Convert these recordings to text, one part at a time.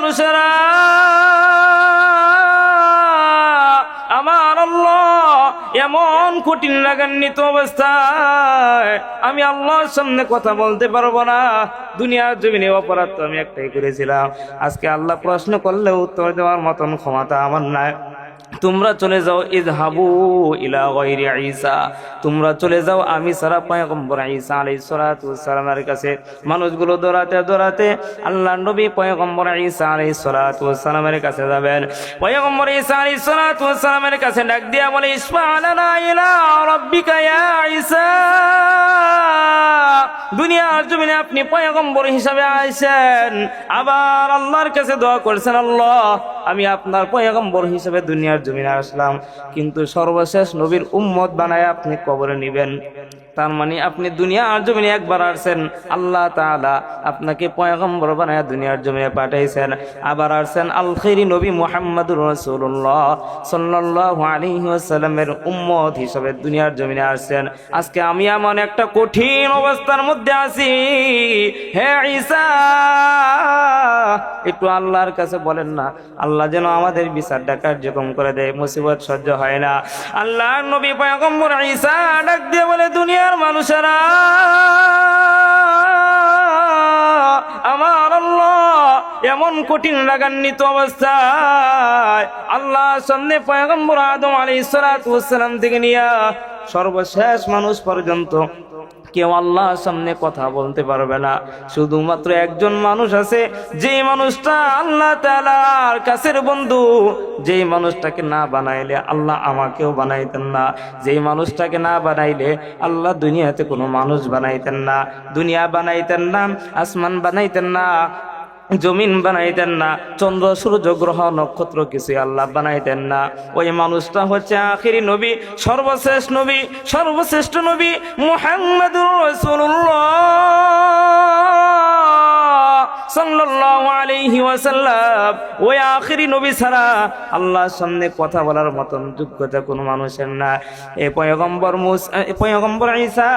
মানুষেরা, আমার আল্লাহ এমন কঠিন লাগান্বিত অবস্থায় আমি আল্লাহর সামনে কথা বলতে পারবো না। দুনিয়ার জমিনে অপরাধ তো আমি একটাই করেছিলাম, আজকে আল্লাহ প্রশ্ন করলে উত্তর দেওয়ার মতন ক্ষমতা আমার নাই। তোমরা চলে যাও, ইযহাবু ইলা গায়রি ঈসা, তোমরা চলে যাও আমি ছাড়া পয়গম্বর ঈসা আলাইহিস সালাতু ওয়াস সালামের কাছে। মানুষগুলো দৌড়াতে দৌড়াতে আল্লাহর নবী পয়গম্বর ঈসা আলাইহিস সালাতু ওয়াস সালামের কাছে যাবেন। পয়গম্বর ঈসা আলাইহিস সালাতু ওয়াস সালামের কাছে ডাক দিয়া বলে, ইসফা লানা ইলা রাব্বিকা ইয়া ঈসা, দুনিয়ার জমিনে আপনি পয়গম্বর হিসাবে আইছেন, আবার আল্লাহর কাছে দোয়া করছেন, আল্লাহ আমি আপনার পয়গম্বর হিসাবে দুনিয়ার জমিনে আসলাম, কিন্তু সর্বশেষ নবীর উম্মত বানায় আপনি কবরে নিবেন। তার মানে আপনি দুনিয়ার জমিনে একবার আসছেন, আল্লাহ তাআলা আপনাকে পয়গম্বর বানায় দুনিয়ার জমিনে পাঠাইছেন, আবার আসছেন আল খাইরি নবী মুহাম্মদুর রাসূলুল্লাহ সাল্লাল্লাহু আলাইহি ওয়াসাল্লামের উম্মত হিসেবে দুনিয়ার জমিনে আসছেন। আজকে আমি এমন একটা কঠিন অবস্থার মধ্যে আছি, হে ঈসা একটু আল্লাহর কাছে বলেন না, আল্লাহ যেন আমাদের বিচারটা কার্যক্রম করে দেয়, মুসিবত সহ্য হয় না। আল্লাহর নবী পয়গম্বর ঈসা ডাক দিয়ে বলে, দুনিয়ার মানুষেরা, আমার আল্লাহ এমন কঠিন লাগান্বিত অবস্থায় আল্লাহর সামনে পয়গম্বর আদম আলাইহিস সালাতু ওয়াস সালাম থেকে নিয়ে সর্বশেষ মানুষ পর্যন্ত কেউ আল্লাহর সামনে কথা বলতে পারবে না। শুধুমাত্র একজন মানুষ আছে, যেই মানুষটা আল্লাহ তাআলার কাছের বন্ধু, যেই মানুষটাকে না বানাইলে আল্লাহ আমাকেও বানাইতেন না, যেই মানুষটাকে না বানাইলে আল্লাহ দুনিয়াতে কোনো মানুষ বানাইতেন না, দুনিয়া বানাইতেন না, আসমান বানাইতেন না, জমিন বানাইতেন না, চন্দ্র সূর্য গ্রহ নক্ষত্র কিছু আল্লাহ বানাইতেন না। ওই মানুষটা হচ্ছে আখিরি নবী, সর্বশেষ নবী, সর্বশ্রেষ্ঠ নবী মুহাম্মদুর রাসূলুল্লাহ সাল্লাল্লাহু আলাইহি ওয়াসাল্লাম। ওই আখিরি নবী ছাড়া আল্লাহর সামনে কথা বলার মতন যোগ্যতা কোনো মানুষের না। এই পয়গম্বর ঈসা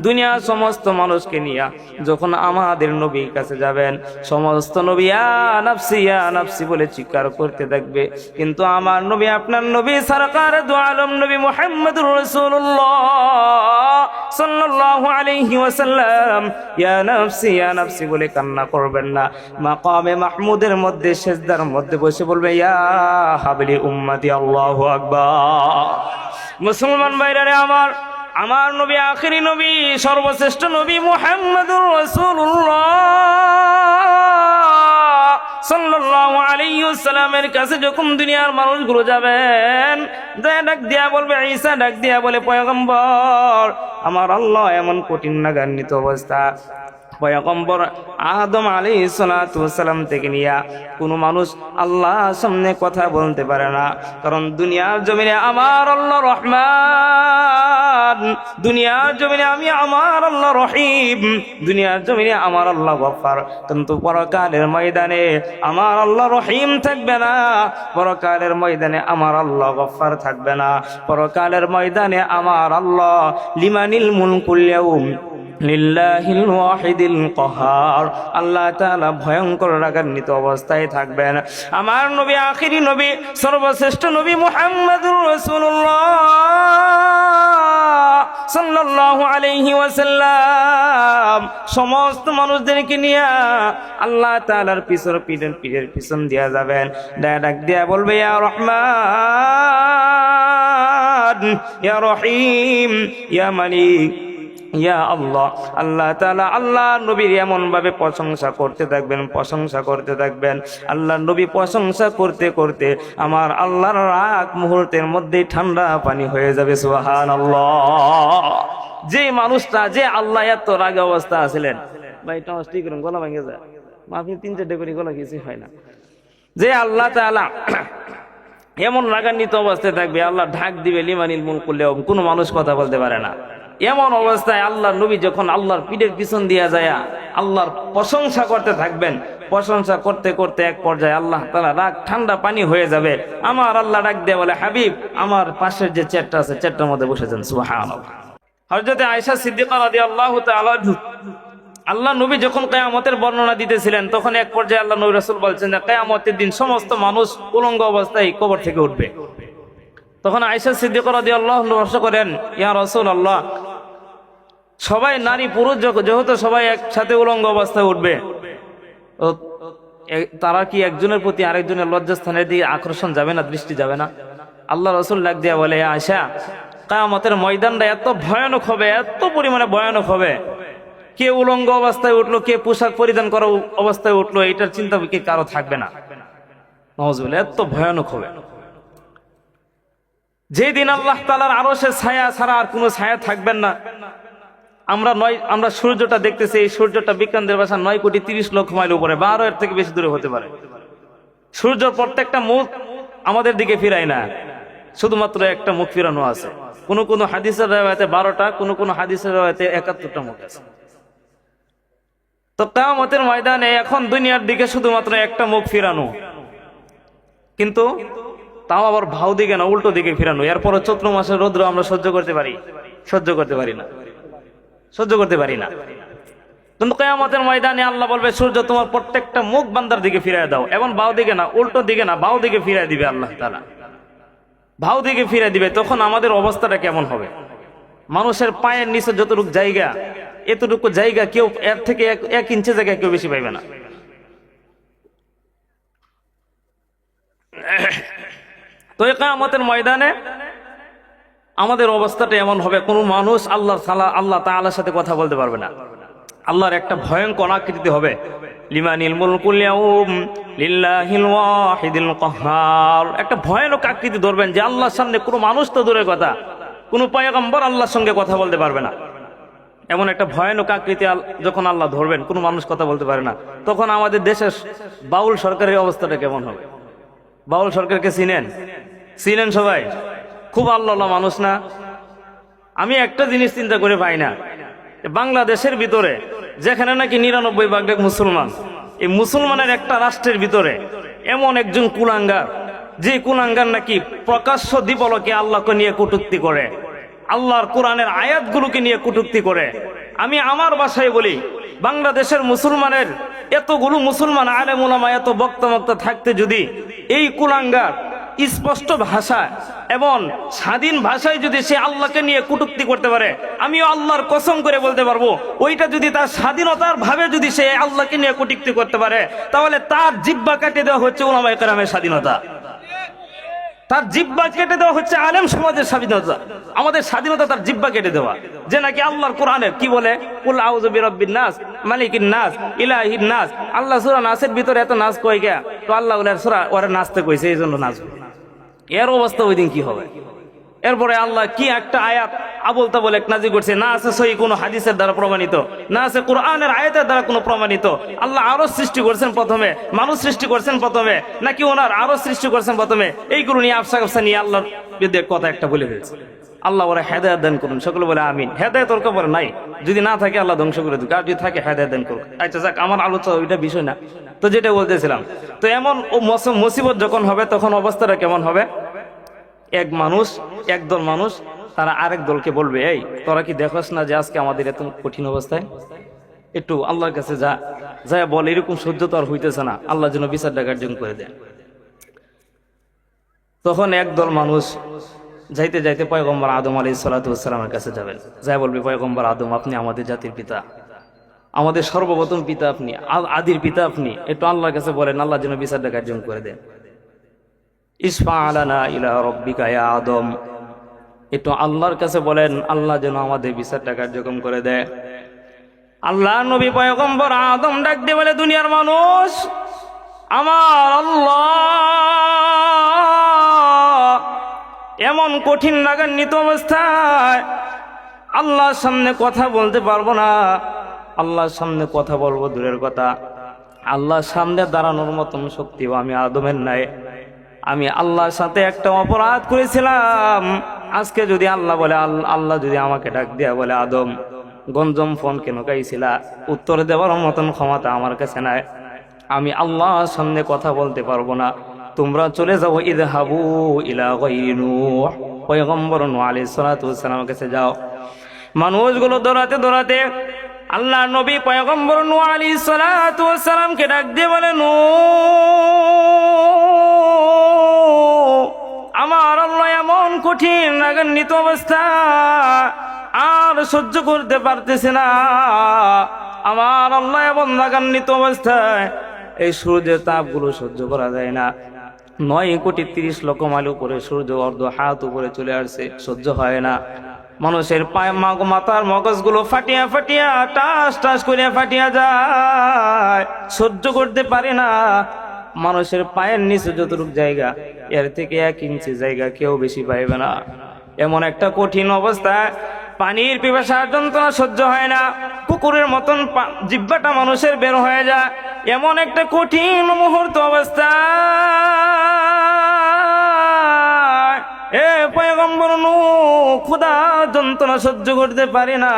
দুনিয়ার সমস্ত মানুষকে নিয়ে যখন আমাদের নবীর কাছে যাবেন, সমস্ত নবী ইয়া নাফসি ইয়া নাফসি বলে চিৎকার করতে থাকবে, কিন্তু আমার নবী, আপনার নবী সরকার দু আলম নবী মুহাম্মদুর রাসূলুল্লাহ সাল্লাল্লাহু আলাইহি ওয়াসাল্লাম ইয়া নাফসি বলে কান্না করবেন না। মাকামে মাহমুদের মধ্যে সিজদার মধ্যে বসে বলবে, ইয়া হাবলি উম্মতি, আল্লাহু আকবার। মুসলমান ভাইরা আমার নবী আখিরি নবী, সর্বশ্রেষ্ঠ নবী মুহাম্মদুর রাসূলুল্লাহ সাল্লাল্লাহু আলাইহি ওয়াসাল্লামের কাছে যখন দুনিয়ার মানুষগুলো যাবেন, ডাক দিয়া বলবে, ঈসা ডাক দিয়া বলে, পয়গম্বর আমার আল্লাহ এমন কঠিন লাগান্বিত অবস্থা, পয়গম্বর আদম আলাইহিস সালাতু ওয়াস সালাম থেকে নিয়া কোনো মানুষ আল্লাহর সামনে কথা বলতে পারে না, কারণ দুনিয়ার জমিনে আমার আল্লাহ রহমান, দুনিয়ার জমিনে আমি আমার আল্লাহ রহিম, দুনিয়ার জমিনে আমার আল্লাহ গফফার, কিন্তু পরকালের ময়দানে আমার আল্লাহ রহিম থাকবে না, পরকালের ময়দানে আমার আল্লাহ গফফার থাকবে না, পরকালের ময়দানে আমার আল্লাহ লিমানিল মুলকুল ইয়াউম লিল্লাহিল ওয়াহিদিল কাহার, আল্লাহ তাআলা ভয়ঙ্কর রাগান্বিত অবস্থায় থাকবেন। আমার নবী আখিরি নবী, সর্বশ্রেষ্ঠ নবী মুহাম্মদুর রাসূলুল্লাহ সাল্লাল্লাহু আলাইহি ওয়াসাল্লাম সমস্ত মানুষদেরকে নিয়ে আল্লাহ তাআলার পীরের পিছন দিয়া যাবেন, ডাক দিয়া বলবে, ইয়া রহমান ইয়া রহিম ইয়া মালিক ইয়া আল্লাহ। আল্লাহ তাআলা আল্লাহ নবীর এমন ভাবে প্রশংসা করতে থাকবেন, আল্লাহ নবী প্রশংসা করতে করতে আমার আল্লাহর রাগ মুহূর্তের মধ্যে ঠান্ডা পানি হয়ে যাবে। সুবহানাল্লাহ। যে মানুষটা, যে আল্লাহ এত রাগ অবস্থা আছিলেন, ভাই টমাস্টি করুন, গলা ভেঙে যায়, আপনি 3-4 করে গলা কিছু হয় না, যে আল্লাহ তাআলা এমন রাগান্বিত অবস্থায় থাকবে, আল্লাহ ঢাক দিবে লিমানিল মুলকুল ইয়াউম, কোনো মানুষ কথা বলতে পারে না। এমন অবস্থায় আল্লাহর নবী যখন আল্লাহর পিঠের পিছন দিয়া যায় আল্লাহর প্রশংসা করতে থাকবেন, প্রশংসা করতে করতে এক পর্যায়ে আল্লাহ তাআলা রাগ ঠান্ডা পানি হয়ে যাবে। আমার আল্লাহ ডাক দিয়ে বলে, হাবিব আমার পাশের যে চেয়ারটা আছে চেয়ারটার মধ্যে বসে যান। সুবহানাল্লাহ। হযরত আয়েশা সিদ্দিকা রাদিয়াল্লাহু তাআলা আল্লাহ নবী যখন কিয়ামতের বর্ণনা দিতেছিলেন তখন এক পর্যায়ে আল্লাহ নবী রাসূল বলছেন যে কিয়ামতের দিন সমস্ত মানুষ উলঙ্গ অবস্থায় কবর থেকে উঠবে। তখন আয়েশা সিদ্দিকা রাদিয়াল্লাহু আনহা প্রশ্ন করেন, ইয়া রাসূলুল্লাহ, সবাই নারী পুরুষ যেহেতু সবাই একসাথে উলঙ্গ অবস্থায় উঠবে, তারা কি একজনের প্রতি আরেকজনের লজ্জাস্থানের দিকে আকর্ষণ যাবে না, দৃষ্টি যাবে না? আল্লাহ রাসূল ডাক দিয়া বলে, আয়েশা, কিয়ামতের ময়দানটা এত ভয়ানক হবে, এত পরিমাণে ভয়ানক হবে, কে উলঙ্গ অবস্থায় উঠলো, কে পোশাক পরিধান করা অবস্থায় উঠলো, এটার চিন্তা কি কারো থাকবে না। নাউযুবিল্লাহ, এত ভয়ানক হবে। যেদিন আল্লাহ তাআলার আরশের ছায়া ছাড়া আর কোনো ছায়া থাকবেন না। আমরা সূর্যটা দেখতেছি, এই সূর্যটা বিজ্ঞানদের ভাষা 9,30,00,000 মাইল উপরে, 12 এর থেকে বেশি দূরে হতে পারে। সূর্যের প্রত্যেকটা মুখ আমাদের দিকে ফিরায় না, শুধুমাত্র একটা মুখ ফিরানো আছে। কোন কোন হাদিসের রাওয়ায়াতে 12টা, কোন হাদিসের রাওয়ায়াতে 71টা মুখ আছে। তো কিয়ামতের ময়দানে এখন দুনিয়ার দিকে শুধুমাত্র একটা মুখ ফিরানো, কিন্তু তাও আবার ভাও দিকে না, উল্টো দিকে ফিরানো। এরপর চৈত্র মাসের রৌদ্র আমরা সহ্য করতে পারি না। কিন্তু কিয়ামতের ময়দানে আল্লাহ বলবে, সূর্য তোমার প্রত্যেকটা মুখ বান্দার দিকে ফিরিয়ে দাও, এবং বাও দিকে না, উল্টো দিকে না, বাও দিকে ফিরিয়ে দিবে আল্লাহ তাআলা, বাও দিকে ফিরিয়ে দিবে। তখন আমাদের অবস্থাটা কেমন হবে? মানুষের পায়ের নিচে যতটুকু জায়গা, এতটুকু জায়গা কেউ এর থেকে 1 ইঞ্চি জায়গা কেউ বেশি পাইবে না। তো এই কিয়ামতের ময়দানে আমাদের অবস্থাটা এমন হবে, কোন মানুষ আল্লাহ তাআলার সাথে কথা বলতে পারবে না। আল্লাহর একটা ভয়ঙ্কর আকৃতি হবে, লিমানিল মুলকুল ইয়াউম লিল্লাহিল ওয়াহিদিল কাহ্হার, একটা ভয়ানক আকৃতি ধরবেন যে আল্লাহর সামনে কোনো মানুষ তো দূরের কথা, কোনো পয়গম্বর আল্লাহর সঙ্গে কথা বলতে পারবে না। এমন একটা ভয়ানক আকৃতি যখন আল্লাহ ধরবেন, কোনো মানুষ কথা বলতে পারে না, তখন আমাদের দেশের বাউল সরকারের অবস্থাটা কেমন হবে? বাউল সরকারকে চিনেন সবাই? খুব আল্লাহ মানুষ না? আমি একটা জিনিস চিন্তা করে পাই না, বাংলাদেশের ভিতরে যেখানে নাকি 99% মুসলমান, এই মুসলমানের একটা রাষ্ট্রের ভিতরে এমন একজন কুলাঙ্গার, যে কুলাঙ্গার নাকি প্রকাশ্য দিবলকে আল্লাহকে নিয়ে কটূক্তি করে, আল্লাহর কোরআনের আয়াতগুলোকে নিয়ে কটূক্তি করে। আমি আমার ভাষায় বলি, বাংলাদেশের মুসলমানের এতগুলো মুসলমান আলেম উলামা, এত বক্তা থাকতে যদি এই কুলাঙ্গার স্পষ্ট ভাষা এবং স্বাধীন ভাষায় যদি সে আল্লাহকে নিয়ে কটূক্তি করতে পারে, আমিও আল্লাহর কসম করে বলতে পারবো, ওইটা যদি তার স্বাধীনতার ভাবে যদি সে আল্লাহকে নিয়ে কটূক্তি করতে পারে, তাহলে তার জিহ্বা কেটে দেওয়া হচ্ছে উলামায়ে কেরামের স্বাধীনতা, তার জিহ্বা কেটে দেওয়া হচ্ছে আলেম সমাজের স্বাধীনতা। আমাদের স্বাধীনতা তার জিহ্বা কেটে দেওয়া, যে নাকি আল্লাহর কোরআনের কি বলে, কুল আউযু বিরাব্বিন নাস মালিকিন নাস ইলাহিন নাস। আল্লাহ সূরা নাসের ভিতরে এত নাচ কই গিয়া, তো আল্লাহ সূরা ওরে নাচতে কইছে, এই জন্য নাচবে। এর অবস্থা ওই দিন কি হবে? এরপরে আল্লাহ কি একটা আয়াত আবল তাবল এক নাজিল করছে, না আছে সহি কোনো হাদিসের দ্বারা প্রমাণিত, না আছে কোরআনের আয়াতের দ্বারা কোনো প্রমাণিত। আল্লাহ আরো সৃষ্টি করছেন প্রথমে, মানুষ সৃষ্টি করছেন প্রথমে, নাকি ওনার আরো সৃষ্টি করছেন প্রথমে? এইগুলো নিয়ে আফসা নিয়ে আল্লাহর বিরুদ্ধে কথা একটা বলে ফেলছে। আল্লাহ ওরা হেদায়েত দান করুন, সকলে বলে আমিন। হেদায়েত ওর কবরে নাই, যদি না থাকে আল্লাহ ধ্বংস করে দিক, আর যদি থাকে হেদায়েত দান করুন। আচ্ছা যাক, আমার আলোচনা ওইটা বিষয় না, তো যেটা বলতেছিলাম, তো এমন মুসিবত যখন হবে তখন অবস্থাটা কেমন হবে? একদল মানুষ তারা আরেক দলকে বলবে, এই তোরা কি দেখোস না যে আজকে আমাদের এত কঠিন অবস্থায়, একটু আল্লাহর কাছে যা বল, এরকম সহ্য তো আর হইতেছে না, আল্লাহ যেন বিচারটা কার্যকর করে দেয়। তখন একদল মানুষ যাইতে যাইতে পয়গম্বর আদম আলাইহিস সালাতু ওয়াস সালামের কাছে যাবেন, যাই বলবে, পয়গম্বর আদম, আপনি আমাদের জাতির পিতা, আমাদের সর্বপ্রথম পিতা আপনি, আদির পিতা আপনি, একটু আল্লাহর কাছে বলেন আল্লাহ যেন বিচারটা কার্যকর করে দেন। ইসফা আলানা ইলা রাব্বিকা ইয়া আদম, একটু আল্লাহর কাছে বলেন আল্লাহ যেন আমাদের বিচারটা কার্যক্রম করে দেয়। আল্লাহ নবী পয়গম্বর আদম ডাক দিয়ে বলে, দুনিয়ার মানুষ, আমার আল্লাহ এমন কঠিন রাগান্বিত অবস্থায় আল্লাহর সামনে কথা বলতে পারবো না, আল্লাহর সামনে কথা বলবো দূরের কথা, আল্লাহর সামনে দাঁড়ানোর মতন শক্তিও আমি আদমের নাই। আমি আল্লাহর সাথে একটা অপরাধ করেছিলাম, আজকে যদি আল্লাহ বলে, আল্লাহ যদি আমাকে ডাক দিয়া বলে, আদম গঞ্জম ফোন কেন গাইছিলা, উত্তর দেওয়ার মতন ক্ষমতা আমার কাছে নাই, আমি আল্লাহর সামনে কথা বলতে পারবো না, তোমরা চলে যাও, ইযহাবু ইলা গায়রি নূহ, পয়গম্বর নূহ আলাইহিস সালাতু ওয়াস সালামের কাছে যাও। মানুষগুলো দৌড়াতে দৌড়াতে আল্লাহ নবী পয়গম্বর নূহ আলাইহিস সালাতু ওয়াস সালামকে ডাক দিয়ে বলে, নূহ, আমার আল্লাহ এমন কঠিন রাগান্বিত অবস্থা আর সহ্য করতে পারতেছে না। আমার আল্লাহ এমন রাগান্বিত অবস্থায় এই সূর্যের তাপগুলো সহ্য করা যায় না। 9,30,00,000 মাইল উপরে সূর্য অর্ধ হাত উপরে চলে আসছে, সহ্য হয় না। মানুষের পায়ে মাথার মগজগুলো ফাটিয়া ফাটিয়া টাস টাস করে ফাটিয়া যায়, সহ্য করতে পারে না। মানুষের পায়ের নিচে যতটুক জায়গা, এর থেকে 1 ইঞ্চি জায়গা কেউ বেশি পাইবে না। এমন একটা কঠিন অবস্থা, পানির পিপাসার যন্ত্রণা সহ্য হয় না, কুকুরের মতন জিহ্বাটা মানুষের বের হয়ে যায়। এমন একটা কঠিন মুহূর্ত অবস্থা, এ পয়গম্বর নূহ ক্ষুধা যন্ত্রণা সহ্য করতে পারে না।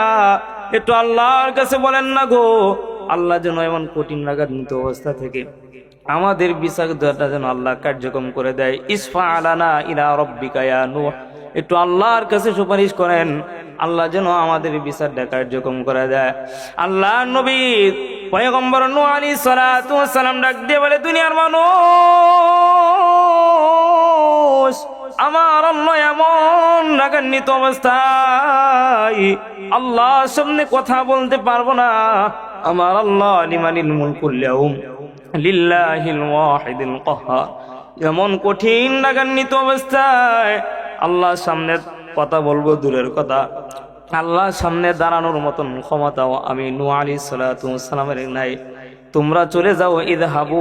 একটু আল্লাহর কাছে বলেন না গো, আল্লাহ যেন এমন কঠিন রাগান্বিত অবস্থা থেকে আমাদের বিচারটা যেন আল্লাহ কার্যক্রম করে দেয়। ইসফা আলানা ইলা রাব্বিকা ইয়া নূহ, একটু আল্লাহর কাছে সুপারিশ করেন, আল্লাহ যেন আমাদের বিচারটা কার্যক্রম করে দেয়। আল্লাহ নবী পয়গম্বর নূহ আলাইহিস সালাতু ওয়াস সালাম ডাক দিয়ে বলে, দুনিয়ার মানুষ, আমার আল্লাহ এমন রাগান্বিত অবস্থায় আল্লাহর সামনে কথা বলতে পারবো না। আমার আল্লাহ লিমানিল মুলকুল ইয়াউম লিল্লাহিল ওয়াহিদিল কাহ্হার, এমন কঠিন রাগান্বিত অবস্থায় আল্লাহর সামনে কথা বলবো দূরের কথা, আল্লাহর সামনে দাঁড়ানোর মতন ক্ষমতাও আমি নূহ আলাইহিস সালাতু ওয়াস সালামের নাই। তোমরা চলে যাও, ইযহাবু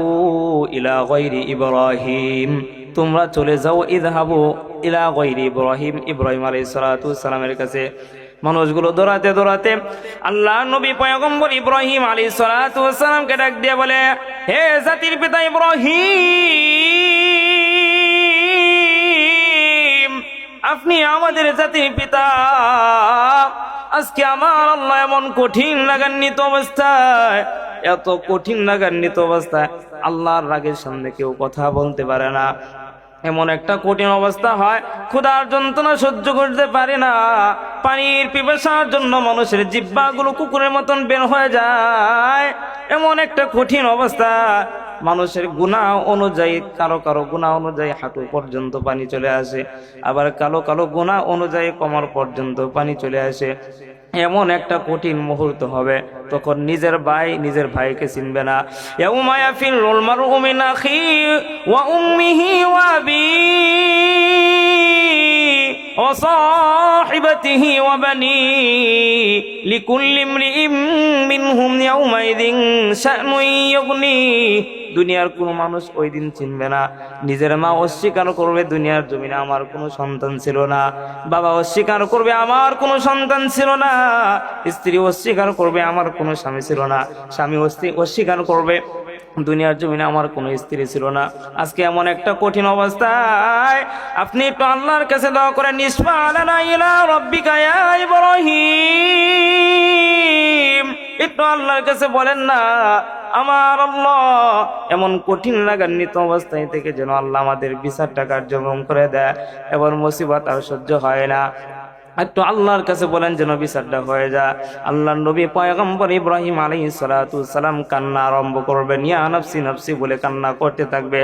ইলা গায়রি ইব্রাহিম, তোমরা চলে যাও, ইযহাবু ইলা গায়রি ইব্রাহিম, ইব্রাহিম আলাইহিস সালাতু ওয়াস সালামের কাছে। মানুষগুলো দৌড়াতে দৌড়াতে আল্লাহ নবী পয়গম্বর ইব্রাহিম আলাইহিস সালাতু ওয়াস সালামকে ডাক দিয়ে বলে, হে জাতির পিতা ইব্রাহিম, আপনি আমাদের জাতির পিতা। আজকে আমার আল্লাহ এমন কঠিন রাগান্বিত অবস্থায়, এত কঠিন রাগান্বিত অবস্থায় আল্লাহর রাগের সামনে কেউ কথা বলতে পারে না। এমন একটা কঠিন অবস্থা হয়, ক্ষুধার যন্ত্রণা সহ্য করতে পারে না, পানির পিপাসার জন্য মানুষের জিহ্বাগুলো কুকুরের মতন বের হয়ে যায়। এমন একটা কঠিন অবস্থা, মানুষের গুনাহ অনুযায়ী, কারো কারো গুনাহ অনুযায়ী হাঁটু পর্যন্ত পানি চলে আসে, আবার কালো কালো গুনাহ অনুযায়ী কোমর পর্যন্ত পানি চলে আসে। এমন একটা কঠিন মুহূর্ত হবে, তখন নিজের ভাই নিজের ভাইকে চিনবে না। ইয়াউমা ইয়াফিরুল মারউ মিন আখিহি ওয়া উম্মিহি ওয়া আবিহি ওয়া সাহিবাতিহি ওয়া বানিহি লিকুল্লি ইমরিইম মিনহুম ইয়াউমাইযিন শা'নুন ইউগনিহি। দুনিয়ার কোনো মানুষ ওই দিন চিনবে না। নিজের মা অস্বীকার করবে, দুনিয়ার জমিনে আমার কোনো সন্তান ছিল না। বাবা অস্বীকার করবে, আমার কোনো সন্তান ছিল না। স্ত্রী অস্বীকার করবে, আমার কোনো স্বামী ছিল না। স্বামী অস্বীকার করবে, দুনিয়ার জমিনে আমার কোনো স্ত্রী ছিল না। আজকে এমন একটা কঠিন অবস্থায় আপনি একটু আল্লাহর কাছে দোয়া করেন, ইসফা আলানা ইলা রাব্বিকা ইয়া ইব্রাহিম, একটু আল্লাহর কাছে বলেন না, আমার আল্লাহ এমন কঠিন রাগান্বিত অবস্থায় থেকে যেন আল্লাহ আমাদের বিচারটা কার্যক্রম করে দেয়। এবার মুসিবত আর সহ্য হয় না, একটু আল্লাহর কাছে বলেন যেন বিচারটা হয়ে যায়। আল্লাহর নবী পয়গম্বর ইব্রাহিম আলাইহিস সালাতু সালাম কান্না আরম্ভ করবেন, ইয়া নাফসি নাফসি বলে কান্না করতে থাকবে।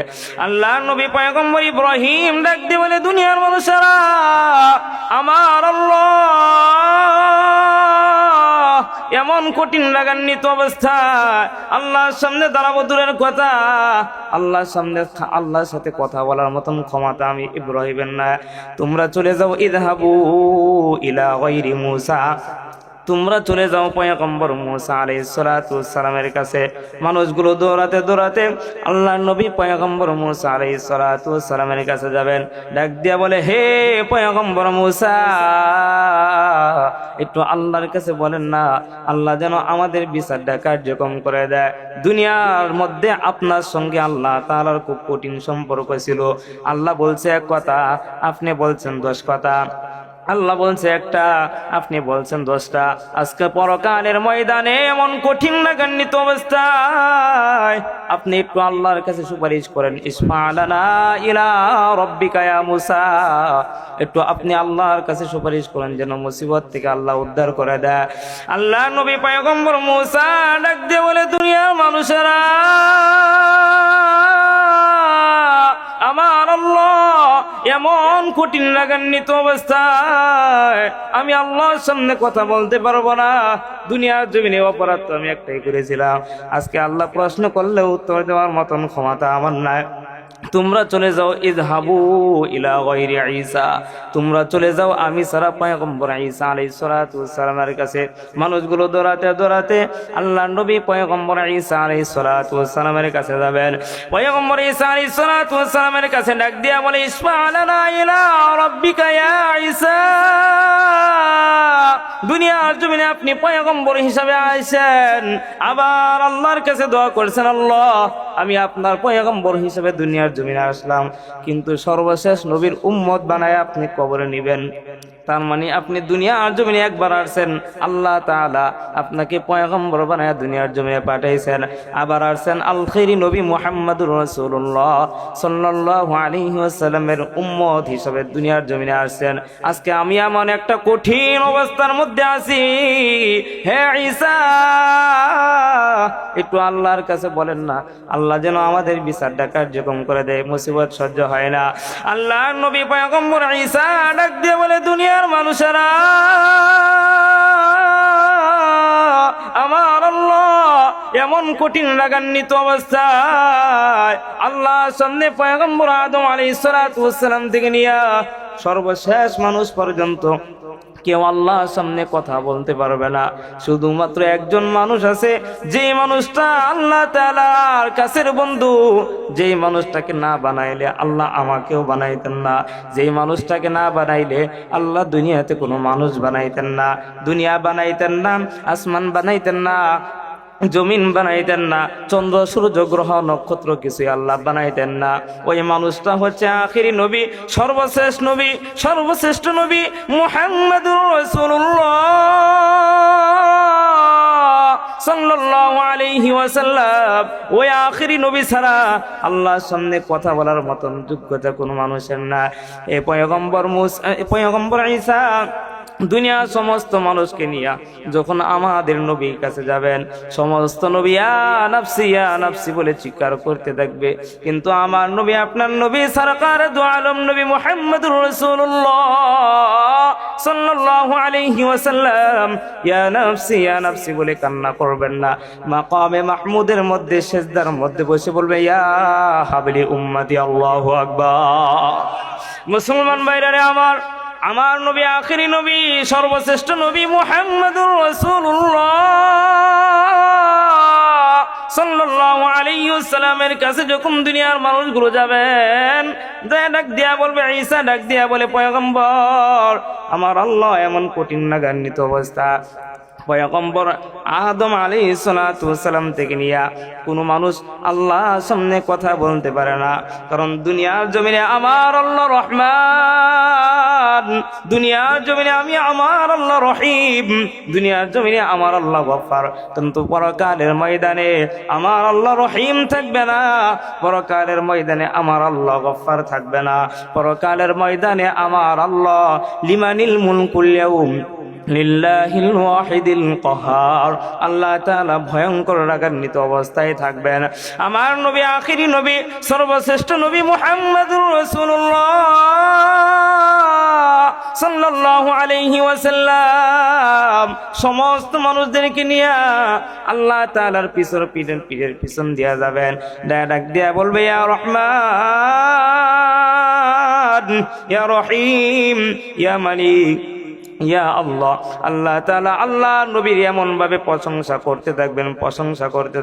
আল্লাহর নবী পয়গম্বর ইব্রাহিম ডাক দিয়ে বলে, দুনিয়ার মানুষেরা, আমার আল্লাহ এমন কঠিন রাগান্বিত অবস্থা, আল্লাহর সামনে দাঁড়াবো দূরের কথা, আল্লাহর সামনে আল্লাহর সাথে কথা বলার মতন ক্ষমতা আমি ইব্রাহিমের না। তোমরা চলে যাও, ইযহাবু ইলা গায়রি মূসা, তোমরা চলে যাও পয়গম্বর মূসা আলাইহিস সালাতু সালামের কাছে। মানুষগুলো দৌড়াতে দৌড়াতে আল্লাহর নবী পয়গম্বর মূসা আলাইহিস সালাতু সালামের কাছে যাবেন। ডাক দিয়া বলে, হে পয়গম্বর মূসা, একটু আল্লাহর কাছে বলেন না, আল্লাহ যেন আমাদের বিচারটা কার্যক্রম করে দেয়। দুনিয়ার মধ্যে আপনার সঙ্গে আল্লাহ তাআলার খুব কঠিন সম্পর্ক ছিল। আল্লাহ বলছে এক কথা, আপনি বলছেন 10 কথা। আল্লাহ বলছে একটা, আপনি বলছেন 10টা। আজকে পরকালের ময়দানে এমন কঠিন লাগান্বিত অবস্থায় আপনি একটু আল্লাহর কাছে সুপারিশ করেন, ইসমালানা ইলা রাব্বিকা ইয়া মুসা, একটু আপনি আল্লাহর কাছে সুপারিশ করেন যেন মুসিবত থেকে আল্লাহ উদ্ধার করে দেয়। আল্লাহ নবী পয়গম্বর মুসা ডাক দিয়ে বলে, দুনিয়ার মানুষেরা, আমার আল্লাহ এমন কঠিন লাগান্বিত অবস্থায় আমি আল্লাহর সামনে কথা বলতে পারবো না। দুনিয়ার জমিনে অপরাধ তো আমি একটাই করেছিলাম, আজকে আল্লাহ প্রশ্ন করলে উত্তর দেওয়ার মতন ক্ষমতা আমার নাই। তোমরা চলে যাও, ইযহাবু ইলা গায়রি ঈসা, তোমরা চলে যাও আমি সারা পয়গম্বর ঈসা আলাইহিস সালাতু ওয়াস সালামের কাছে। মানুষগুলো দৌড়াতে দৌড়াতে আল্লাহ নবী পয়গম্বর ঈসা আলাইহিস সালাতু ওয়াস সালামের কাছে যাবেন। পয়গম্বর ঈসা আলাইহিস সালাতু ওয়াস সালামের কাছে ডাক দিয়া বলে, ইসমালানা ইলা রাব্বিকা ইয়া ঈসা, দুনিয়ার জমিনে আপনি পয়গম্বর হিসাবে আইছেন, আবার আল্লাহর কাছে দোয়া করছেন, আল্লাহ আমি আপনার পয়গম্বর হিসাবে দুনিয়ার জমিনে আসলাম, কিন্তু সর্বশেষ নবীর উম্মত বানায় আপনি কবরে নিবেন। তার মানে আপনি দুনিয়ার জমিনে একবার আসছেন, আল্লাহ তাআলা আপনাকে পয়গম্বর বানায় দুনিয়ার জমিনে পাঠাইছেন, আবার আসছেন আল খাইরি নবী মুহাম্মদুর রাসূলুল্লাহ সাল্লাল্লাহু আলাইহি ওয়াসাল্লামের উম্মত হিসেবে দুনিয়ার জমিনে আসছেন। আজকে আমি এমন একটা কঠিন অবস্থার মধ্যে আছি, হে ঈসা একটু আল্লাহর কাছে বলেন না, আল্লাহ যেন আমাদের বিচারটা কার্যক্রম করে দেয়, মুসিবত সহ্য হয় না। আল্লাহ নবী পয়গম্বর ঈসা ডাক দিয়ে বলে, দুনিয়ার মানুষেরা, আমার আল্লাহ এমন কঠিন লাগান্বিত অবস্থায় আল্লাহর সামনে পয়গম্বর আদম আলাইহিস সালাতু ওয়াস সালাম থেকে নিয়ে সর্বশেষ মানুষ পর্যন্ত কেউ আল্লাহর সামনে কথা বলতে পারবে না। শুধুমাত্র একজন মানুষ আছে, যেই মানুষটা আল্লাহ তাআলার কাছের বন্ধু, যেই মানুষটাকে না বানাইলে আল্লাহ আমাকেও বানাইতেন না, যেই মানুষটাকে না বানাইলে আল্লাহ দুনিয়াতে কোনো মানুষ বানাইতেন না, দুনিয়া বানাইতেন না, আসমান বানাইতেন না, জমিন বানাইতেন না, চন্দ্র সূর্য গ্রহ নক্ষত্র কিছুই আল্লাহ বানাইতেন না। ওই মানুষটা হচ্ছে আখিরি নবী, সর্বশেষ নবী, সর্বশ্রেষ্ঠ নবী মুহাম্মদুর রাসূলুল্লাহ সাল্লাল্লাহু আলাইহি ওয়াসাল্লাম। ওই আখিরি নবী ছাড়া আল্লাহর সামনে কথা বলার মতন যোগ্যতা কোনো মানুষের না। এই পয়গম্বর ঈসা দুনিয়ার সমস্ত মানুষকে নিয়ে যখন আমাদের নবীর কাছে যাবেন, সমস্ত নবী ইয়া নাফসি ইয়া নাফসি বলে চিৎকার করতে থাকবে, কিন্তু আমার নবী, আপনার নবী সরকার দু আলম নবী মুহাম্মদুর রাসূলুল্লাহ সাল্লাল্লাহু আলাইহি ওয়াসাল্লাম ইয়া নাফসি বলে কান্না করবেন না। মাকামে মাহমুদের মধ্যে সিজদার মধ্যে বসে বলবে, ইয়া হাবলি উম্মতি, আল্লাহু আকবার। মুসলমান ভাইরা আমার নবী আখিরি নবী, সর্বশ্রেষ্ঠ নবী মুহাম্মদুর রাসূলুল্লাহ সাল্লাল্লাহু আলাইহি ওয়াসাল্লামের কাছে যখন দুনিয়ার মানুষগুলো যাবেন, ডাক দিয়া বলবে, ঈসা ডাক দিয়া বলে, পয়গম্বর আমার আল্লাহ এমন কঠিন লাগান্বিত অবস্থা, পয়গম্বর আদম আলাইহিস সালাতু ওয়াস সালাম থেকে নিয়া কোনো মানুষ আল্লাহর সামনে কথা বলতে পারে না, কারণ দুনিয়ার জমিনে আমার আল্লাহ রহমান, দুনিয়ার জমিনে আমি আমার আল্লাহ রহিম, দুনিয়ার জমিনে আমার আল্লাহ গফফার, কিন্তু পরকালের ময়দানে আমার আল্লাহ রহিম থাকবে না, পরকালের ময়দানে আমার আল্লাহ গফফার থাকবে না, পরকালের ময়দানে আমার আল্লাহ লিমানিল মুলকুল ইয়াউম লিল্লাহিল ওয়াহিদিল কাহার, আল্লাহ তাআলা ভয়ঙ্কর রাগান্বিত অবস্থায় থাকবেন। আমার নবী আখিরি নবী, সর্বশ্রেষ্ঠ নবী মুহাম্মদুর রাসূলুল্লাহ সাল্লাল্লাহু আলাইহি ওয়াসাল্লাম সমস্ত মানুষদেরকে নিয়ে আল্লাহ তাআলার পিঠের পিছন দিয়া যাবেন, ডাক দিয়া বলবে, ইয়া রহমান ইয়া রহিম ইয়া মালিক ইয়া আল্লাহ। আল্লাহ তাআলা আল্লাহ নবীর এমন ভাবে প্রশংসা করতে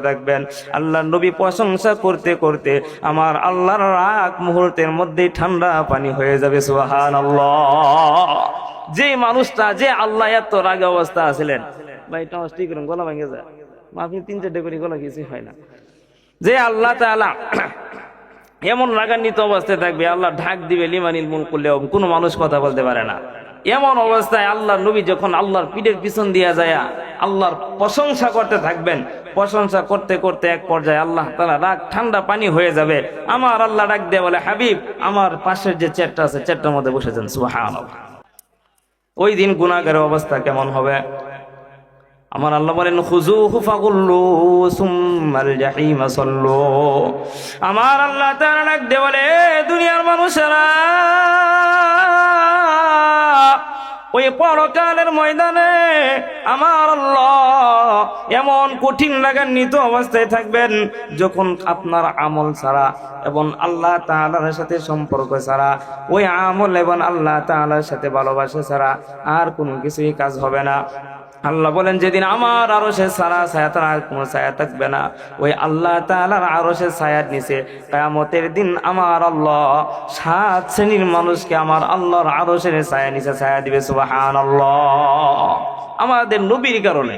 থাকবেন, আল্লাহ নবী প্রশংসা করতে করতে আমার আল্লাহর রাগ মুহূর্তের মধ্যেই ঠান্ডা পানি হয়ে যাবে। সুবহানাল্লাহ। যে মানুষটা, যে আল্লাহ এত রাগে অবস্থা আছিলেন, ভাই টাউসটি করুন, গলা ভেঙে যায়, আপনি 3-4 করে গলা কিছুই হয় না, যে আল্লাহ তাআলা এমন রাগান্বিত অবস্থায় থাকবে, আল্লাহ ঢাক দিবে লিমানিল মুলকুল ইয়াউম, কোনো মানুষ কথা বলতে পারে না। এমন অবস্থায় আল্লাহর নবী যখন আল্লাহর পিঠের পিছন দিয়া যায় আল্লাহর প্রশংসা করতে থাকবেন, প্রশংসা করতে করতে এক পর্যায়ে আল্লাহ তাআলা রাগ ঠান্ডা পানি হয়ে যাবে। আমার আল্লাহ ডাক দিয়ে বলে, হাবিব আমার পাশের যে চেয়ারটা আছে চেয়ারটার মধ্যে বসে যান। সুবহানাল্লাহ। ওই দিন গুনাহগারের অবস্থা কেমন হবে? আমার আল্লাহ বলেন, খুযুহু ফাগুল্লু সুম্মাল জাহিমা সাল্লু। আমার আল্লাহ তাআলা ডাক দিয়ে বলে, দুনিয়ার মানুষেরা ওই পরকালের ময়দানে আমার আল্লাহ এমন কঠিন লাগান্বিত অবস্থায় থাকবেন, যখন আপনার আমল ছাড়া এবং আল্লাহ তাআলার সাথে সম্পর্ক ছাড়া, ওই আমল এবং আল্লাহ তাআলার সাথে ভালোবাসা ছাড়া আর কোনো কিছুই কাজ হবে না। আল্লাহ বলেন, যেদিন আমার আরশের ছায়া আর কোনো ছায়া থাকবে না, ওই আল্লাহ তাআলার আরশের ছায়ার নিচে কিয়ামতের দিন আমার আল্লাহ 7 শ্রেণীর মানুষকে আমার আল্লাহর আরশের ছায়া নিচে ছায়া দিবে। সুবহানাল্লাহ। আমাদের নবীর কারণে,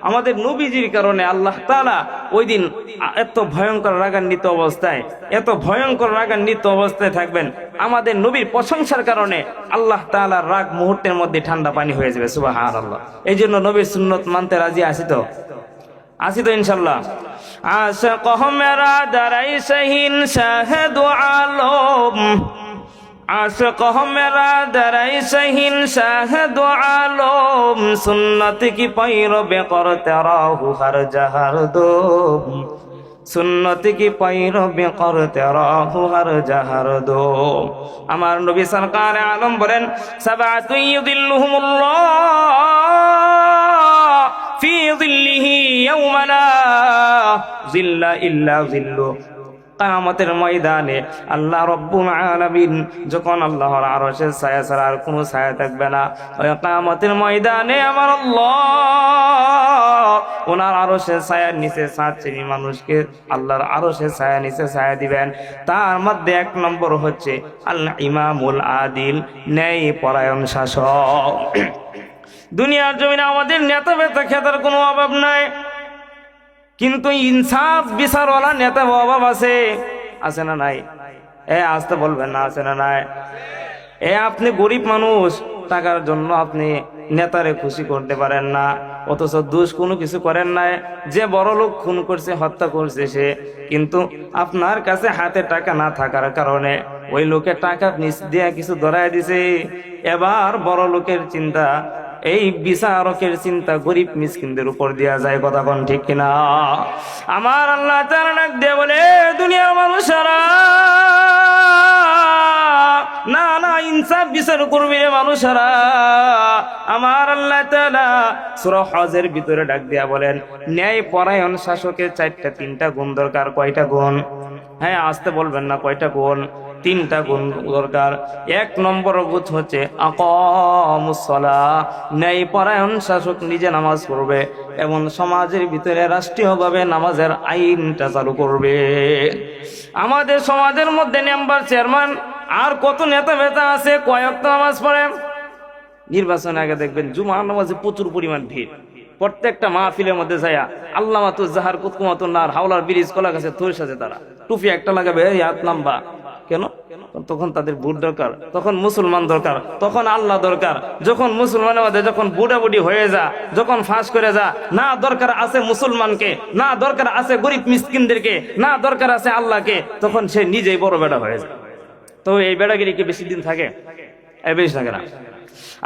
আমাদের নবীজির কারণে আল্লাহ তাআলা ওই দিন এত ভয়ঙ্কর রাগান্বিত অবস্থায়, এত ভয়ঙ্কর রাগান্বিত অবস্থায় থাকবেন। আমাদের নবীর প্রশংসার কারণে আল্লাহ তাআলার রাগ মুহূর্তের মধ্যে ঠান্ডা পানি হয়ে যাবে। সুবহানাল্লাহ। এই জন্য নবীর সুন্নত মানতে রাজি আছি তো? আছি তো ইনশাল্লাহ? আশিক মেরা দারাই শাহিন শাহেদ আলম, आशिक हो मेरा दराई शहीन शाहिद आलम, सुन्नत की पैरवी करते रहूं हर जहर दो, सुन्नत की पैरवी करते रहूं हर जहर दो। আমার নবী সরকার আলম বলেন, সাবাতু ইউযিল্লুহুমুল্লাহ ফি যিল্লিহি ইয়াওমা লা যিল্লা ইল্লা যিল্লু। কিয়ামতের ময়দানে আল্লাহ রব্বুল আলামিন যখন আল্লাহর আরশের ছায়া ছাড়া আর কোনো ছায়া থাকবে না, ওই কিয়ামতের ময়দানে আমার আল্লাহ ওনার আরশের ছায়ার নিচে 7 শ্রেণীর মানুষকে আল্লাহর আরশের ছায়া নিচে ছায়া দিবেন। তার মধ্যে 1 নম্বর হচ্ছে আল ইমামুল আদিল, ন্যায় পরায়ণ শাসক। দুনিয়ার জমিনে আমাদের নেতা বেতা খেতার কোনো অভাব নাই, কিন্তু ইনসাফ বিচারওয়ালা নেতা অভাব আছে। আছে না নাই? আসতে বলবেন না, আছে না নাই? আপনি গরিব মানুষ, টাকার জন্য আপনি নেতারে খুশি করতে পারেন না, অথচ দোষ কোনো কিছু করেন নাই। যে বড় লোক খুন করছে, হত্যা করছে সে, কিন্তু আপনার কাছে হাতে টাকা না থাকার কারণে ওই লোকে টাকা নিচ দিয়ে কিছু ধরায় দিছে। এবার বড় লোকের চিন্তা, এই বিচারকের চিন্তা গরিব মিসকিনদের উপর দেয়া যায়। কথা কোন ঠিক কিনা? আমার আল্লাহ তাআলা ডাক দিয়ে বলে, দুনিয়ার মানুষেরা না না ইনসাফ বিচার করবে মানুষেরা। আমার আল্লাহ তাআলা সূরা হজের ভিতরে ডাক দিয়া বলেন, ন্যায় পরায়ণ শাসকের 3টা গুণ দরকার। কয়টা গুণ? আসতে বলবেন না, কয়টা গুণ? 3টা গুণ দরকার। 1 নম্বর গুণ হচ্ছে আকামুস সালাহ, ন্যায় পরায়ণ শাসক নিজে নামাজ পড়বে এবং সমাজের ভিতরে রাষ্ট্রীয়ভাবে নামাজের আইনটা চালু করবে। আমাদের সমাজের মধ্যে মেম্বার, চেয়ারম্যান আর কত নেতা বেতা আছে, কয়েক নামাজ পড়ে। নির্বাচন আগে দেখবেন জুমার নামাজে প্রচুর পরিমাণ ভিড়। প্রত্যেকটা মাহফিলের মধ্যে যায়া আল্লামাতুজ জাহার কুতকুমাতুন নার হাওলার ব্রিজ কলা গাছে থরে সাজে, তারা টুপি একটা লাগাবে, হাত নাম্বা কেন? তখন তাদের ভোট দরকার, তখন মুসলমান দরকার, তখন আল্লাহ দরকার। যখন মুসলমানের মধ্যে যখন বুড়াবুড়ি হয়ে যা, যখন ফাঁস করে যা, না দরকার আছে মুসলমানকে, না দরকার আছে গরিব মিসকিনদেরকে, না দরকার আছে আল্লাহকে, তখন সে নিজেই বড় বেটা হয়ে যায়। তো এই বেটাগিরি কি বেশি দিন থাকে? বেশি থাকে না।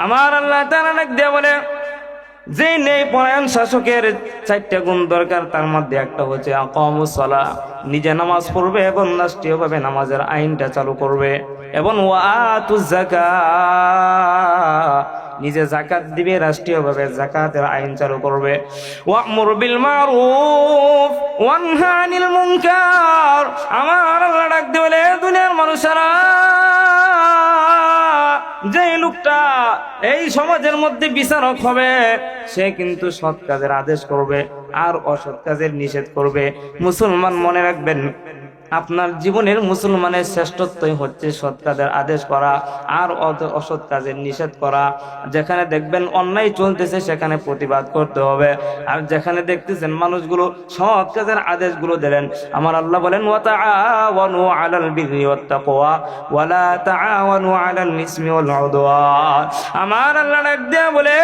আমার আল্লাহ তাআলা ডাক দিয়ে বলে, যে ন্যায় পরায়ণ শাসকের 4টা গুণ দরকার, তার মধ্যে একটা হচ্ছে আকামুস সালাহ, নিজে নামাজ পড়বে এবং রাষ্ট্রীয়ভাবে নামাজের আইনটা চালু করবে, এবং ওয়াতুজ যাকাত, নিজে যাকাত দিবে, রাষ্ট্রীয়ভাবে যাকাতের আইন চালু করবে। ওয়া'মুর বিল মারুফ ওয়ানহা আনিল মুনকার। আমার আল্লাহ ডাক দিয়ে বলে, দুনিয়ার মানুষেরা, যে লোকটা এই সমাজের মধ্যে বিচারক হবে, সে কিন্তু সৎ কাজের আদেশ করবে আর অসৎ কাজের নিষেধ করবে। মুসলমান মনে রাখবেন, আপনার জীবনের মুসলমানের শ্রেষ্ঠত্বই হচ্ছে সৎ কাজের আদেশ করা আর অসৎ কাজের নিষেধ করা। যেখানে দেখবেন অন্যায় চলতেছে সেখানে প্রতিবাদ করতে হবে, আর যেখানে দেখতেছেন মানুষগুলো সৎ কাজের আদেশগুলো দিলেন, আমার আল্লাহ বলেন ওয়া তাআওয়ানু আলাল বিররি ওয়াত তাকওয়া ওয়া লা তাআওয়ানু আলাল ইসমি ওয়াল উদওয়ান। আমার আল্লাহ ডাক দেয়া বলে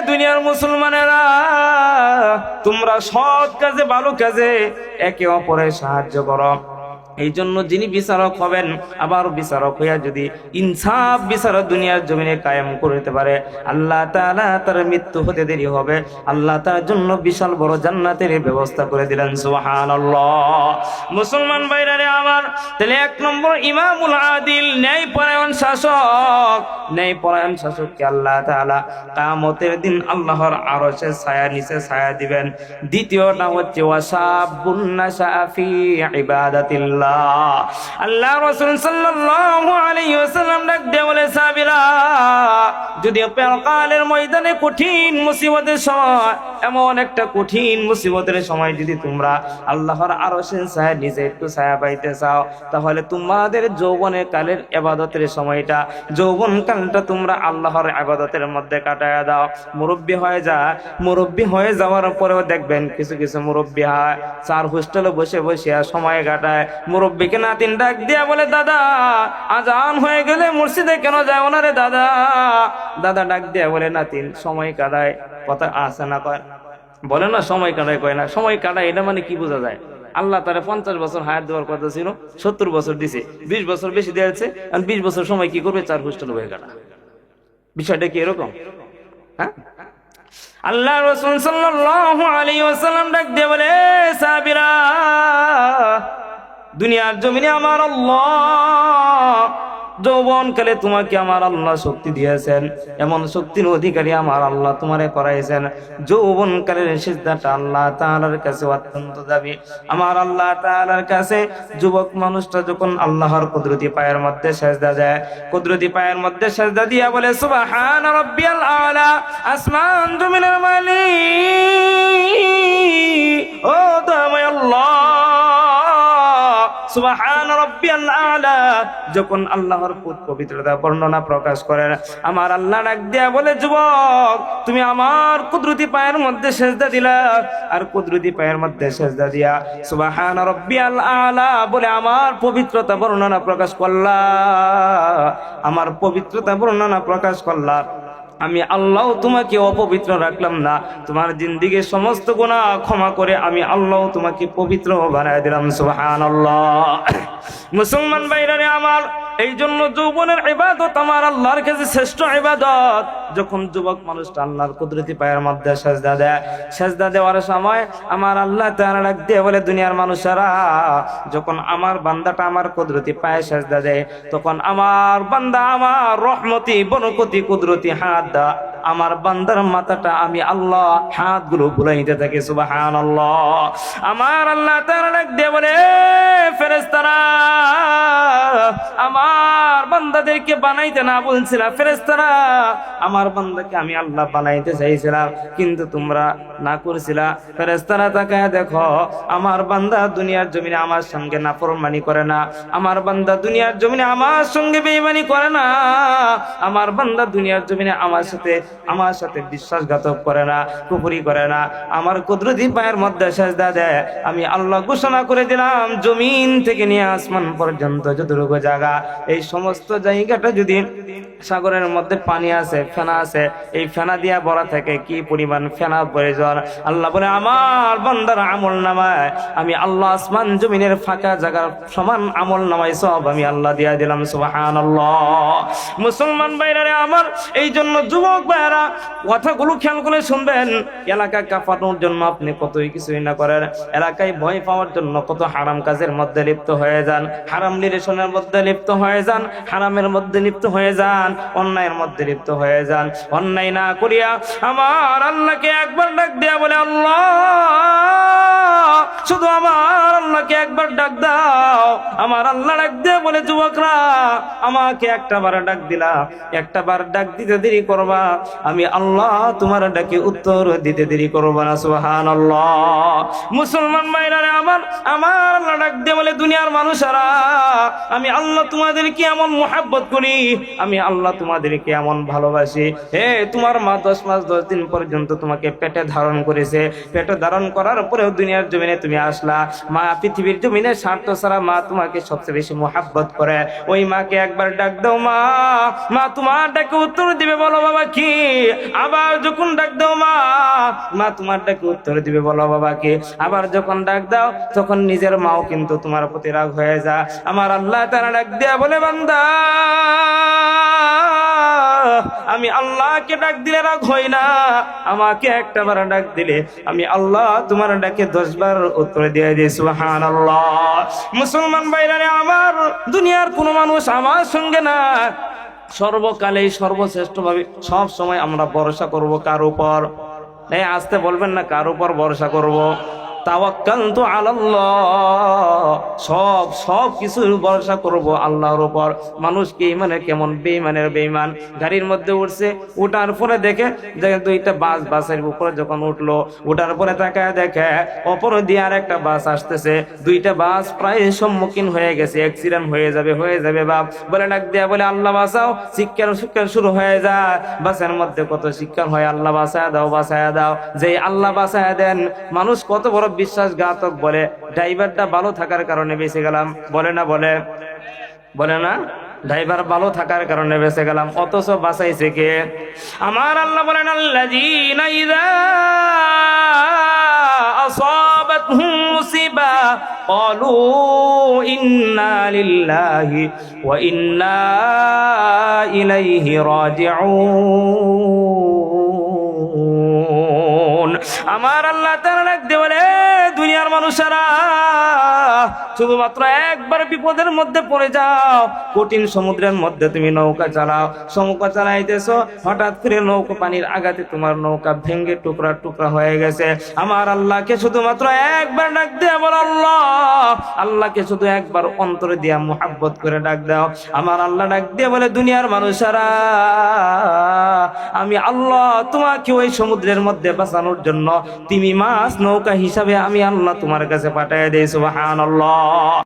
দুনিয়ার মুসলমানেরা তোমরা সৎ কাজে ভালো কাজে একে অপরের সাহায্য করো। এই জন্য যিনি বিচারক হবেন, আবার বিচারক হইয়া যদি ইনসাফ বিচারক দুনিয়ার জমিনে কায়েম করতে পারে, আল্লাহ তাআলা তার মৃত্যু হতে দেরি হবে, আল্লাহ তার জন্য বিশাল বড় জান্নাতের ব্যবস্থা করে দিলেন। সুবহানাল্লাহ। মুসলমান ভাইরা আমার, তাহলে এক নম্বর ইমামুল আদিল, ন্যায়পরায়ণ শাসক। ন্যায়পরায়ণ শাসককে আল্লাহ তাআলা কিয়ামতের দিন আল্লাহর আরশের ছায়া নিচে ছায়া দিবেন। দ্বিতীয়টা হচ্ছে ওয়াসাবুন নাশা ফি ইবাদাতিল্লাহ। আল্লাহ রাসূল সাল্লাল্লাহু আলাইহি ওয়াসাল্লাম ডাক দিয়ে বলে সাহাবীরা, যদি পরকালের ময়দানে কঠিন মুসিবতের সময়, এমন একটা কঠিন মুসিবতের সময় যদি তোমরা আল্লাহর আরশের ছায়া নিচে একটু ছায়া পাইতে চাও, তাহলে তোমাদের যৌবনের কালের ইবাদতের সময়টা, যৌবন কালটা তোমরা আল্লাহর ইবাদতের মধ্যে কাটায়া দাও। মুরব্বি হয়ে যায়, মুরব্বি হয়ে যাওয়ার পরেও দেখবেন কিছু কিছু মুরব্বি হয় চার হোস্টেলে বসে বসে সময় কাটায়। মুরব্বিকে নাতিন ডাক দিয়া বলে, দাদা আজান হয়ে গেলে মসজিদে কেন যায় না রে দাদা? দাদা ডাক দিয়া বলে, নাতিন সময় কাটায়, কথা আসে না কয়, বলে না সময় কাটায়, কয় না সময় কাটায়। এটা মানে কি বোঝা যায়? আল্লাহ তারা 50 বছর হায়াত দেওয়ার কথা ছিল, 70 বছর দিছে, 20 বছর বেশি দিয়েছে, আর 20 বছর সময় কি করবে? চার হোস্টেল হয়ে কাটা। বিষয়টা কি এরকম? হ্যাঁ, আল্লাহ রাসূল সাল্লাল্লাহু আলাইহি ওয়াসাল্লাম ডাক দিয়ে বলে, সাহাবীরা দুনিয়ার জমিনে আমার আল্লাহ যৌবনকালে তোমাকে আমার আল্লাহ শক্তি দিয়েছেন, এমন শক্তির অধিকারী আমার আল্লাহ তোমারে করাইছেন। যৌবনকালের সিজদাটা আল্লাহ তাআলার কাছে অত্যন্ত দাবি। আমার আল্লাহ তাআলার কাছে যুবক মানুষটা যখন আল্লাহর কুদরতি পায়ের মধ্যে সিজদা দেয়, কুদরতি পায়ের মধ্যে সিজদা দিয়া বলে, সুবহান রাব্বিয়াল আলা, আসমান জমিনের মালিক ও দয়াময় আল্লাহ, সুবহান রাব্বিয়াল আলা, যখন আল্লাহর পবিত্রতা বর্ণনা প্রকাশ করেন, আমার আল্লাহ ডাক দিয়া বলে, যুবক তুমি আমার কুদরতি পায়ের মধ্যে সিজদা দিলা, আর কুদরতি পায়ের মধ্যে সিজদা দিয়া সুবহান রাব্বিয়াল আলা বলে আমার পবিত্রতা বর্ণনা প্রকাশ করলা, আমার পবিত্রতা বর্ণনা প্রকাশ করলা। আমি আল্লাহ তোমাকে অপবিত্র রাখলাম না, তোমার জিন্দেগীর সমস্ত গুনাহ ক্ষমা করে আমি আল্লাহ তোমাকে পবিত্র বানায় দিলাম। সুবহানাল্লাহ। মুসলমান ভাইরা আমার, এই জন্য যৌবনের ইবাদত আমার আল্লাহর কাছে শ্রেষ্ঠ ইবাদত। যখন যুবক মানুষটা আল্লাহর কুদরতি পায়ের মধ্যে সিজদা দেয়, সিজদা দেওয়ার সময় আমার আল্লাহ তাআলা ডাক দিয়ে বলে, দুনিয়ার মানুষেরা যখন আমার বান্দাটা আমার কুদরতি পায়ে সিজদা দেয়, তখন আমার বান্দা আমার রহমতি বরকতি কুদরতি হাত দা আমার বান্দার মাথাটা আমি আল্লাহ হাতগুলো বুলাইতে থাকি। সুবহানাল্লাহ। আমার আল্লাহ তাআলা ডাক দিয়ে বলে, ফেরেশতারা আমার বান্দাদেরকে বানাইতে না বলছিলাম, ফেরেশতারা আমার বান্দাকে আমি আল্লাহ বানাইতে চাইছিলাম, কিন্তু তোমরা না করছিলা। ফেরেশতারা তাকায় দেখো, আমার বান্দা দুনিয়ার জমিনে আমার সঙ্গে নাফরমানি করে না, আমার বান্দা দুনিয়ার জমিনে আমার সঙ্গে বেঈমানি করে না, আমার বান্দা দুনিয়ার জমিনে আমার সাথে বিশ্বাসঘাতক করে না, কুফরি করে না, আমার কুদরতি পায়ের মধ্যে সিজদা দেয়। আমি আল্লাহ ঘোষণা করে দিলাম, জমিন থেকে নিয়ে আসমান পর্যন্ত যতটুকু জায়গা, এই সমস্ত জায়গাটা যদি সাগরের মধ্যে পানি আছে, ফেনা আছে, এই ফেনা দিয়া ভরা থাকে, কি পরিমাণ ফেনা প্রয়োজন। আল্লাহ বলে, আমার বান্দার আমল নামায় আমি আল্লাহ আসমান জমিনের ফাঁকা জায়গার সমান আমল নামায় সব আমি আল্লাহ দিয়া দিলাম। সুবহানাল্লাহ। মুসলমান ভাইরা আমার, এই জন্য যুবক ভাইরা কথাগুলো খেয়াল করে শুনবেন। এলাকা কাঁপানোর জন্য আপনি কতই কিছুই না করেন, এলাকায় ভয় পাওয়ার জন্য কত হারাম কাজের মধ্যে লিপ্ত হয়ে যান, হারাম রিলেশনের মধ্যে লিপ্ত হয়ে যান, হারামের মধ্যে লিপ্ত হয়ে যান, অন্যায়ের মধ্যে লিপ্ত হয়ে যান। অন্যায় না করিয়া আমার আল্লাহকে একবার ডাক দেয়া বলে, আল্লাহ শুধু আমার আল্লাহকে একবার ডাক দাও। আমার আল্লাহ ডাক দিয়ে বলে, যুবকরা আমাকে একটা বার ডাক দিলা, একটা বার ডাক দিতে দেরি করবা, আমি আল্লাহ তোমার ডাকে উত্তর দিতে দেরি করবা না। সুবহানাল্লাহ। মুসলমান ভাইরা রে আমার আল্লাহ ডাক দিয়ে বলে, দুনিয়ার মানুষেরা আমি আল্লাহ তোমাদেরকে এমন মুহাব্বত করি, আমি আল্লাহ তোমাদেরকে এমন ভালোবাসি। হে, তোমার মা 10 মাস 10 দিন পর্যন্ত তোমাকে পেটে ধারণ করেছে, পেটে ধারণ করার পরেও দুনিয়ার জমিনে তুমি আসলা। মা পৃথিবীর জমিনে স্বার্থ ছাড়া মা তোমাকে সবচেয়ে বেশি মুহাব্বত করে। ওই মাকে একবার ডাক দাও, মা তোমার ডাকে উত্তর দিবে, বলো বাবা কি? আবার যখন ডাক দাও মা তোমার ডাকে উত্তর দিবে, বলো বাবা কি? আবার যখন ডাক দাও তখন নিজের মাও কিন্তু তোমার প্রতি রাগ হয়ে যায়। আমার আল্লাহ তাআলা ডাক দিয়া বলে, বান্দা আমি আল্লাহকে ডাক দিলে রাগ হই না, আমাকে একটা বার ডাক দিলে আমি আল্লাহ তোমার ডাকে 10 বার উত্তর দিয়ে দিই। সুবহানাল্লাহ। মুসলমান ভাইরা আমার, দুনিয়ার কোনো মানুষ আমার সঙ্গে না, সর্বকালে সর্বশ্রেষ্ঠ ভাবে সব সময় আমরা ভরসা করব কার উপর? এই আসতে বলবেন না, কার উপর ভরসা করব? তাওয়াক্কালতু আলাল্লাহ, সব কিছুর ভরসা করব আল্লাহর উপর। মানুষকে মানে কেমন বেঈমানের বেঈমান, গাড়ির মধ্যে উঠছে, উঠার পরে দেখে দুইটা বাসের উপরে যখন উঠলো, উঠার পরে তাকায় দেখে অপর দিয়ে আর একটা বাস আসতেছে, দুইটা বাস প্রায় সম্মুখীন হয়ে গেছে, অ্যাক্সিডেন্ট হয়ে যাবে বাপ বলে ডাক দেয়া বলে, আল্লাহ বাঁচাও। শিক্ষার শুরু হয়ে যায়, বাসের মধ্যে কত শিক্ষা হয়, আল্লাহ বাঁচায় দাও। যে আল্লাহ বাঁচায় দেন, মানুষ কত বড় বিশ্বাসঘাতক। বলে ড্রাইভারটা ভালো থাকার কারণে বেঁচে গেলাম, বলে না ড্রাইভার ভালো থাকার কারণে বেঁচে গেলাম, অথচ বাঁচাইছে কে? আমার আল্লাহ বলেন, আল্লাযীনা ইযা আসাবাতহুম মুসিবা ক্বালু ইন্না লিল্লাহি ওয়া ইন্না ইলাইহি রাজিউন। আমার আল্লাহ তাআলা ডাক দিয়ে বলে, দুনিয়ার মানুষেরা শুধুমাত্র একবার বিপদের মধ্যে পড়ে যাও, কঠিন সমুদ্রের মধ্যে তুমি নৌকা চালাইতেছো, হঠাৎ করে নৌকা পানির আঘাতে তোমার নৌকা ভেঙে টুকরা হয়ে গেছে। আমার আল্লাহকে শুধুমাত্র একবার ডাক দিয়ে বলো আল্লাহ, আল্লাহকে শুধু একবার অন্তরে দিয়া মুহাব্বত করে ডাক দাও। আমার আল্লাহ ডাক দিয়ে বলে, দুনিয়ার মানুষেরা আমি আল্লাহ তোমাকে ওই সমুদ্রের মধ্যে বাঁচানোর জন্য তিমি মাছ নৌকা হিসাবে আমি আল্লাহ তোমার কাছে পাঠিয়ে দেই। সুবহানাল্লাহ।